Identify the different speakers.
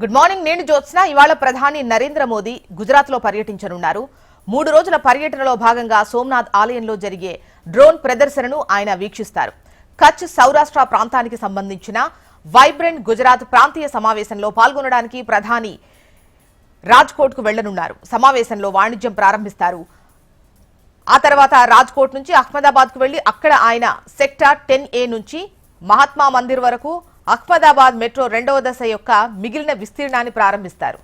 Speaker 1: Good morning. నేను జ్యోత్స్న. ఇవాళ ప్రధాని నరేంద్ర మోదీ గుజరాత్ లో పర్యటించనున్నారు. 3 రోజుల పర్యటనలో భాగంగా సోమనాథ్ ఆలయంలో జరిగే డ్రోన్ ప్రదర్శనను ఆయన వీక్షిస్తారు. కచ్ సౌరాష్ట్ర ప్రాంతానికి సంబంధించిన వైబ్రెంట్ గుజరాత్ ప్రాంతీయ సమావేశంలో పాల్గొనడానికి ప్రధాని రాజ్కోట్ కు వెళ్లనున్నారు. సమావేశంలో వాణిజ్యం ప్రారంభిస్తారు. ఆ తర్వాత రాజ్కోట్ నుంచి అహ్మదాబాద్ కు వెళ్లి అక్కడ ఆయన సెక్టార్ 10A నుంచి మహాత్మా మందిర్ వరకు అహ్మదాబాద్ మెట్రో 2వ దశ యొక్క మిగిలిన విస్తీర్ణాన్ని ప్రారంభిస్తారు.